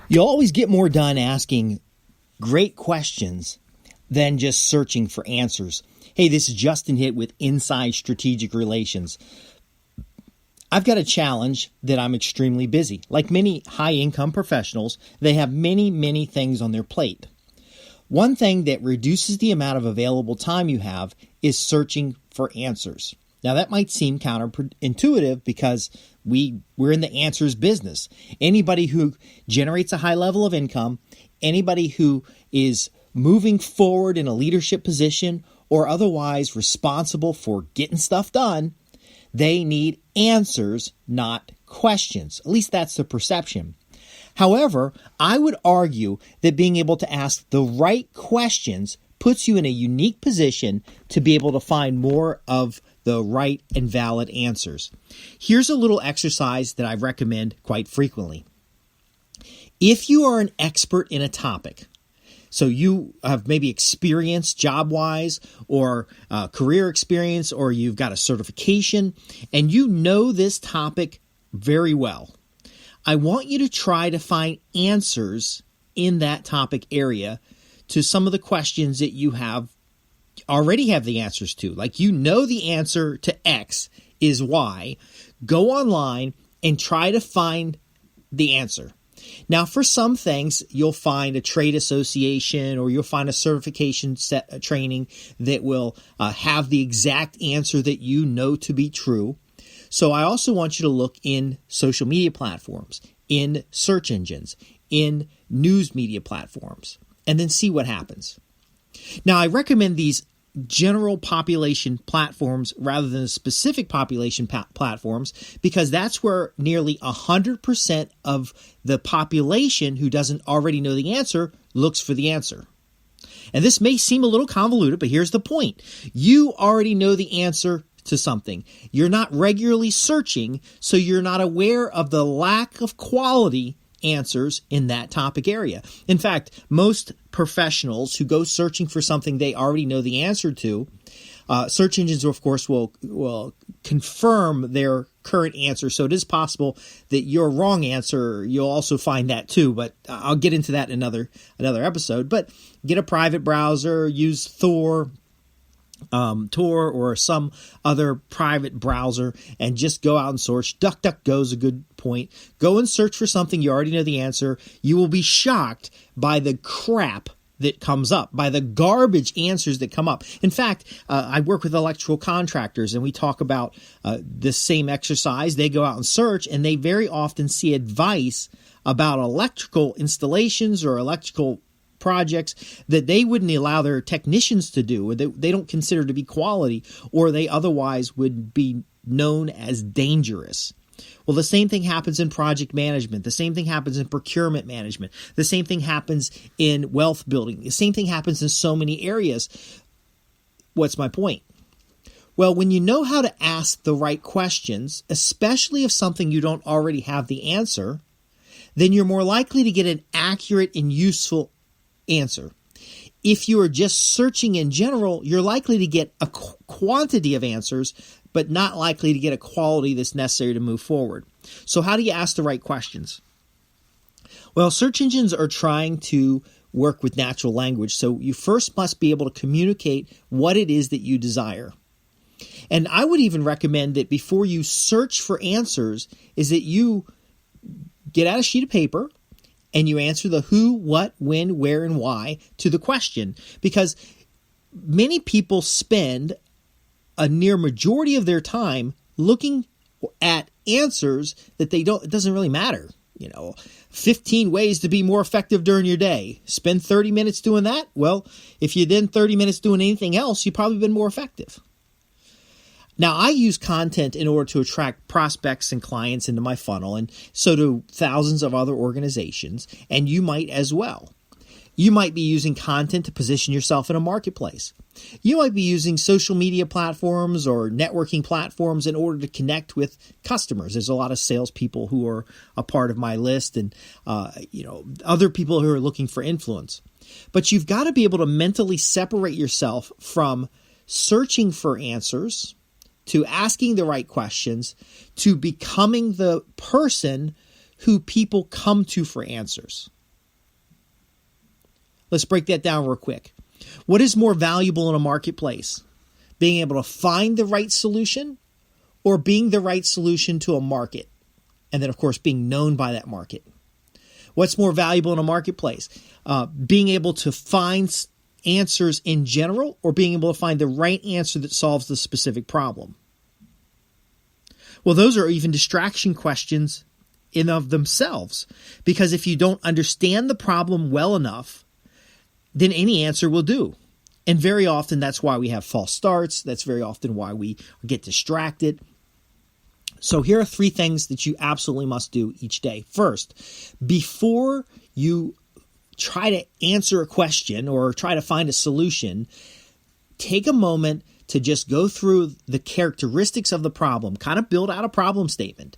You'll always get more done asking great questions than just searching for answers. Hey, this is Justin Hitt with Inside Strategic Relations. I've got a challenge that I'm extremely busy. Like many high-income professionals, they have many things on their plate. One thing that reduces the amount of available time you have is searching for answers. Now, that might seem counterintuitive because we're in the answers business. Anybody who generates a high level of income, anybody who is moving forward in a leadership position or otherwise responsible for getting stuff done, they need answers, not questions. At least that's the perception. However, I would argue that being able to ask the right questions puts you in a unique position to be able to find more of the right and valid answers. Here's a little exercise that I recommend quite frequently. If you are an expert in a topic, so you have maybe experience job-wise or career experience, or you've got a certification, and you know this topic very well, I want you to try to find answers in that topic area to some of the questions that you already have the answers to. Like, you know the answer to X is Y. Go online and try to find the answer. Now, for some things, you'll find a trade association or you'll find a certification training that will have the exact answer that you know to be true. So I also want you to look in social media platforms, in search engines, in news media platforms, and then see what happens. Now, I recommend these general population platforms rather than specific population platforms because that's where nearly 100% of the population who doesn't already know the answer looks for the answer. And this may seem a little convoluted, but here's the point. You already know the answer to something. You're not regularly searching, so you're not aware of the lack of quality answers in that topic area. In fact, most professionals who go searching for something they already know the answer to, search engines, of course, will confirm their current answer. So it is possible that your wrong answer, you'll also find that too, but I'll get into that in another episode. But get a private browser, use Tor or some other private browser, and just go out and search. DuckDuckGo is a good point. Go and search for something you already know the answer. You will be shocked by the crap that comes up, by the garbage answers that come up. In fact, I work with electrical contractors, and we talk about this same exercise. They go out and search, and they very often see advice about electrical installations or electrical projects that they wouldn't allow their technicians to do, or they don't consider to be quality, or they otherwise would be known as dangerous. Well, the same thing happens in project management. The same thing happens in procurement management. The same thing happens in wealth building. The same thing happens in so many areas. What's my point? Well, when you know how to ask the right questions, especially if something you don't already have the answer, then you're more likely to get an accurate and useful answer. If you are just searching in general, you're likely to get a quantity of answers, but not likely to get a quality that's necessary to move forward. So how do you ask the right questions? Well, search engines are trying to work with natural language, so you first must be able to communicate what it is that you desire. And I would even recommend that before you search for answers is that you get out a sheet of paper and you answer the who, what, when, where, and why to the question. Because many people spend a near majority of their time looking at answers that it doesn't really matter. 15 ways to be more effective during your day. Spend 30 minutes doing that? Well, if you did 30 minutes doing anything else, you've probably been more effective. Now, I use content in order to attract prospects and clients into my funnel, and so do thousands of other organizations, and you might as well. You might be using content to position yourself in a marketplace. You might be using social media platforms or networking platforms in order to connect with customers. There's a lot of salespeople who are a part of my list, and other people who are looking for influence. But you've got to be able to mentally separate yourself from searching for answers, to asking the right questions, to becoming the person who people come to for answers. Let's break that down real quick. What is more valuable in a marketplace? Being able to find the right solution or being the right solution to a market? And then, of course, being known by that market. What's more valuable in a marketplace? Being able to find answers in general or being able to find the right answer that solves the specific problem? Well, those are even distraction questions in of themselves, because if you don't understand the problem well enough, then any answer will do. And very often that's why we have false starts. That's very often why we get distracted. So here are 3 things that you absolutely must do each day. First, before you try to answer a question or try to find a solution, take a moment to just go through the characteristics of the problem, kind of build out a problem statement.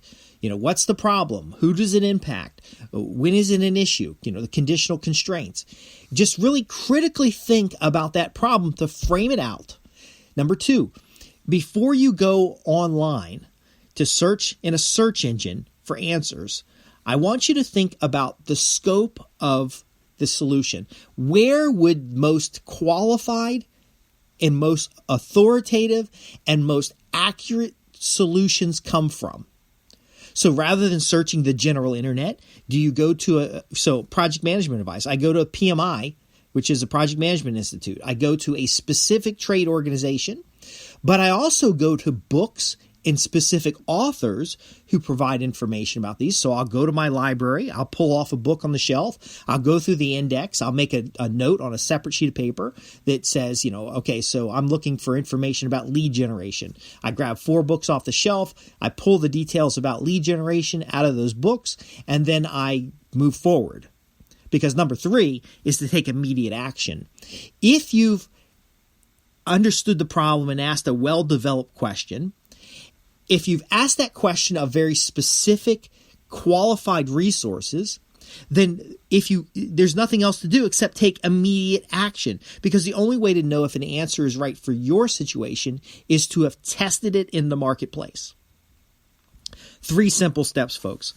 What's the problem? Who does it impact? When is it an issue? The conditional constraints. Just really critically think about that problem to frame it out. Number 2, before you go online to search in a search engine for answers, I want you to think about the scope of the solution. Where would most qualified and most authoritative and most accurate solutions come from? So rather than searching the general internet, do you go to project management advice? I go to a PMI, which is a project management institute. I go to a specific trade organization, but I also go to books and specific authors who provide information about these. So I'll go to my library, I'll pull off a book on the shelf, I'll go through the index, I'll make a note on a separate sheet of paper that says, okay, so I'm looking for information about lead generation. I grab 4 books off the shelf, I pull the details about lead generation out of those books, and then I move forward. Because number 3 is to take immediate action. If you've understood the problem and asked a well-developed question, if you've asked that question of very specific, qualified resources, then there's nothing else to do except take immediate action. Because the only way to know if an answer is right for your situation is to have tested it in the marketplace. 3 simple steps, folks.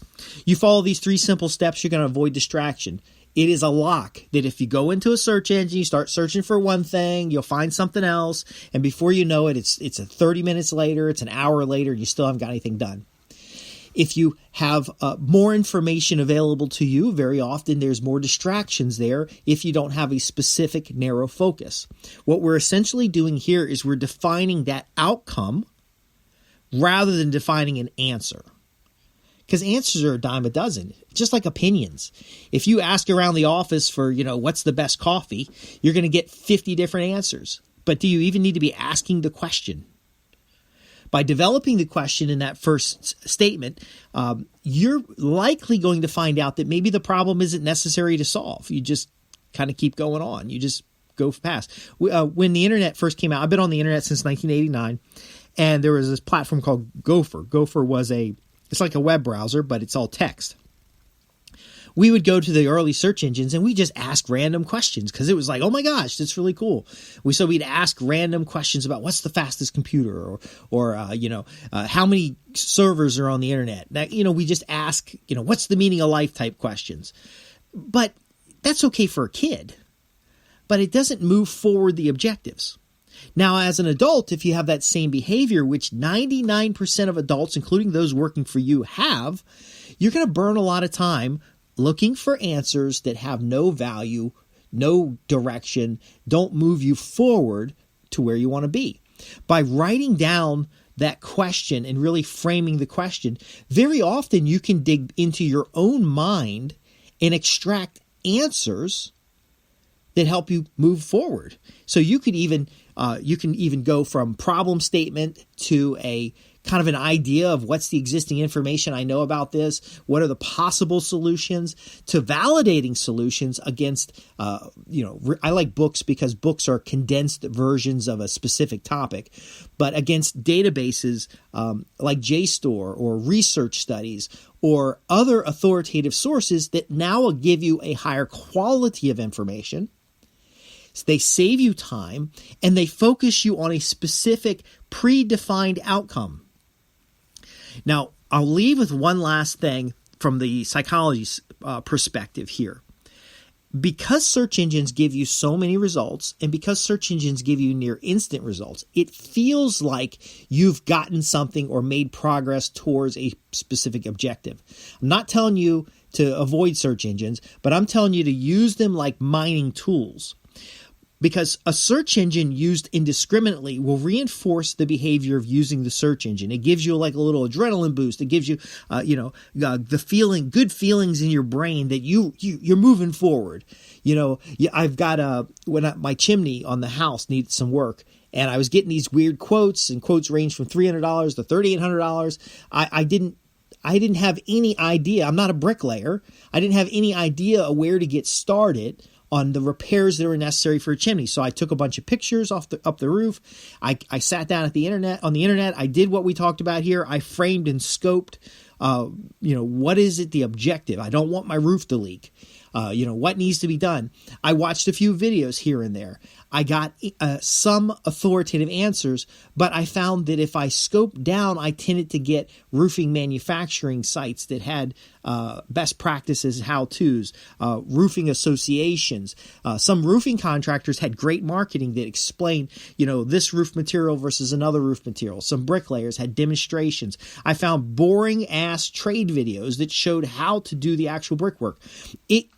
You follow these 3 simple steps, you're going to avoid distraction. It is a lock that if you go into a search engine, you start searching for one thing, you'll find something else, and before you know it, it's 30 minutes later, it's an hour later, you still haven't got anything done. If you have more information available to you, very often there's more distractions there if you don't have a specific narrow focus. What we're essentially doing here is we're defining that outcome rather than defining an answer. Because answers are a dime a dozen, just like opinions. If you ask around the office for, what's the best coffee, you're going to get 50 different answers. But do you even need to be asking the question? By developing the question in that first statement, you're likely going to find out that maybe the problem isn't necessary to solve. You just kind of keep going on. You just go past. When the internet first came out, I've been on the internet since 1989, and there was this platform called Gopher. Gopher was it's like a web browser, but it's all text. We would go to the early search engines and we just ask random questions because it was like, oh my gosh, that's really cool. So we'd ask random questions about what's the fastest computer or how many servers are on the internet. We just ask, what's the meaning of life type questions. But that's okay for a kid, but it doesn't move forward the objectives. Now, as an adult, if you have that same behavior, which 99% of adults, including those working for you, have, you're going to burn a lot of time looking for answers that have no value, no direction, don't move you forward to where you want to be. By writing down that question and really framing the question, very often you can dig into your own mind and extract answers that help you move forward. So you can even go from problem statement to a kind of an idea of what's the existing information I know about this, what are the possible solutions, to validating solutions against, I like books because books are condensed versions of a specific topic, but against databases like JSTOR or research studies or other authoritative sources that now will give you a higher quality of information. They save you time, and they focus you on a specific predefined outcome. Now, I'll leave with one last thing from the psychology perspective here. because search engines give you so many results, and because search engines give you near instant results, it feels like you've gotten something or made progress towards a specific objective. I'm not telling you to avoid search engines, but I'm telling you to use them like mining tools. Because a search engine used indiscriminately will reinforce the behavior of using the search engine. It gives you like a little adrenaline boost. It gives you, the feeling, good feelings in your brain that you're moving forward. I've got my chimney on the house needs some work, and I was getting these weird quotes, and quotes range from $300 to $3,800. I didn't have any idea. I'm not a bricklayer. I didn't have any idea of where to get started on the repairs that were necessary for a chimney. So I took a bunch of pictures up the roof. I sat down on the internet. I did what we talked about here. I framed and scoped, what is it, the objective? I don't want my roof to leak. What needs to be done. I watched a few videos here and there. I got some authoritative answers, but I found that if I scoped down, I tended to get roofing manufacturing sites that had best practices, how-tos, roofing associations. Some roofing contractors had great marketing that explained, this roof material versus another roof material. Some bricklayers had demonstrations. I found boring-ass trade videos that showed how to do the actual brickwork.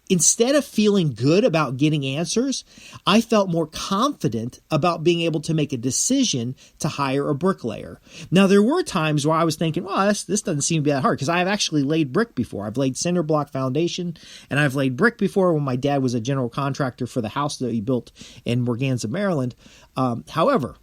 Instead of feeling good about getting answers, I felt more confident about being able to make a decision to hire a bricklayer. Now, there were times where I was thinking, well, this doesn't seem to be that hard, because I have actually laid brick before. I've laid cinder block foundation, and I've laid brick before when my dad was a general contractor for the house that he built in Morganza, Maryland. However,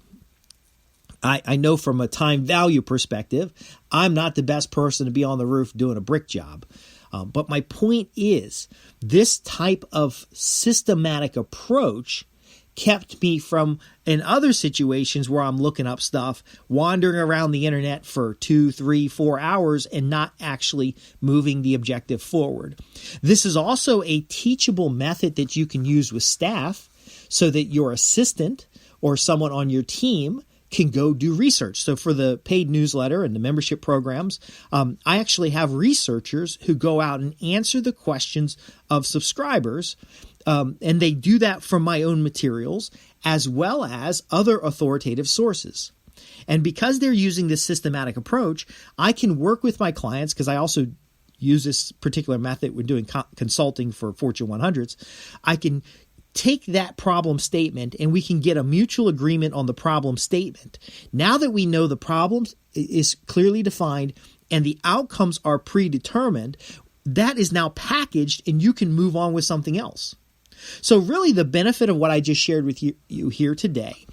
I know from a time value perspective, I'm not the best person to be on the roof doing a brick job. But my point is, this type of systematic approach kept me from, in other situations where I'm looking up stuff, wandering around the internet for 2, 3, 4 hours and not actually moving the objective forward. This is also a teachable method that you can use with staff so that your assistant or someone on your team can go do research. So for the paid newsletter and the membership programs, I actually have researchers who go out and answer the questions of subscribers, and they do that from my own materials as well as other authoritative sources. And because they're using this systematic approach, I can work with my clients, because I also use this particular method when doing consulting for Fortune 100s. I can take that problem statement and we can get a mutual agreement on the problem statement. Now that we know the problem is clearly defined and the outcomes are predetermined, that is now packaged and you can move on with something else. So really the benefit of what I just shared with you here today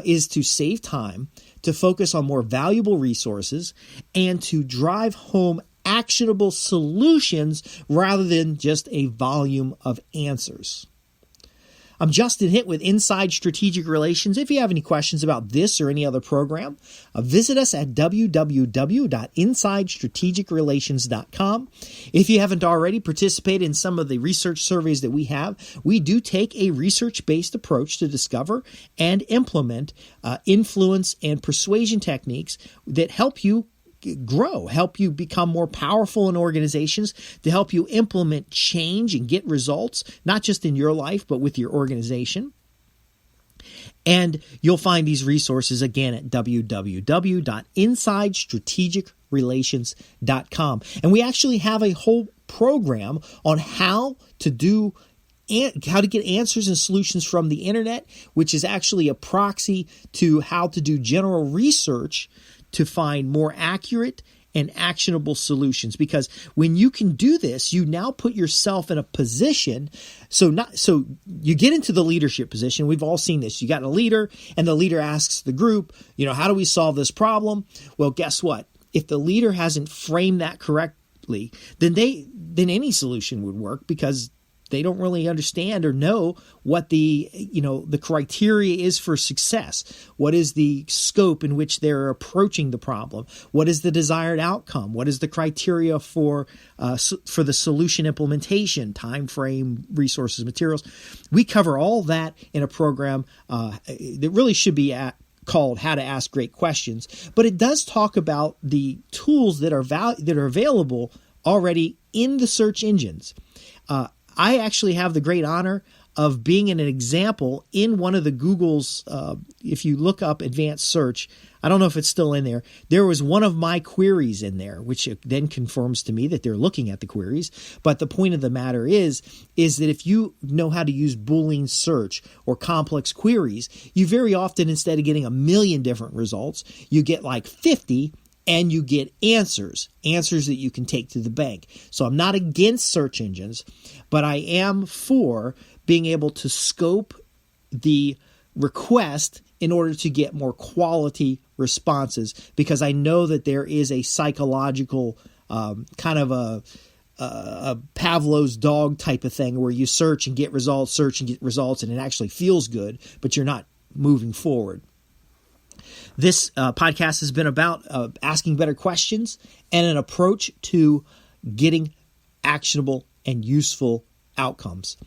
is to save time, to focus on more valuable resources, and to drive home actionable solutions rather than just a volume of answers. I'm Justin Hitt with Inside Strategic Relations. If you have any questions about this or any other program, visit us at www.insidestrategicrelations.com. If you haven't already participated in some of the research surveys that we have, we do take a research-based approach to discover and implement influence and persuasion techniques that help you grow, help you become more powerful in organizations, to help you implement change and get results, not just in your life, but with your organization. And you'll find these resources again at www.insidestrategicrelations.com. And we actually have a whole program on how to get answers and solutions from the internet, which is actually a proxy to how to do general research to find more accurate and actionable solutions. Because when you can do this, you now put yourself in a position. So you get into the leadership position. We've all seen this. You got a leader, and the leader asks the group, how do we solve this problem? Well, guess what? If the leader hasn't framed that correctly, then any solution would work, because they don't really understand or know what the criteria is for success. What is the scope in which they're approaching the problem? What is the desired outcome? What is the criteria for the solution implementation, time frame, resources, materials? We cover all that in a program that really should be called How to Ask Great Questions. But it does talk about the tools that are available already in the search engines. I actually have the great honor of being an example in one of the Google's, if you look up advanced search, I don't know if it's still in there. There was one of my queries in there, which then confirms to me that they're looking at the queries. But the point of the matter is that if you know how to use Boolean search or complex queries, you very often, instead of getting a million different results, you get like 50 and you get answers that you can take to the bank. So I'm not against search engines, but I am for being able to scope the request in order to get more quality responses, because I know that there is a psychological kind of a Pavlov's dog type of thing where you search and get results, and it actually feels good, but you're not moving forward. This podcast has been about asking better questions and an approach to getting actionable and useful outcomes.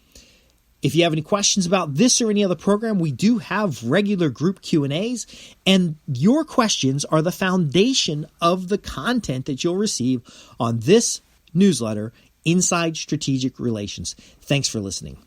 If you have any questions about this or any other program, we do have regular group Q&As, and your questions are the foundation of the content that you'll receive on this newsletter, Inside Strategic Relations. Thanks for listening.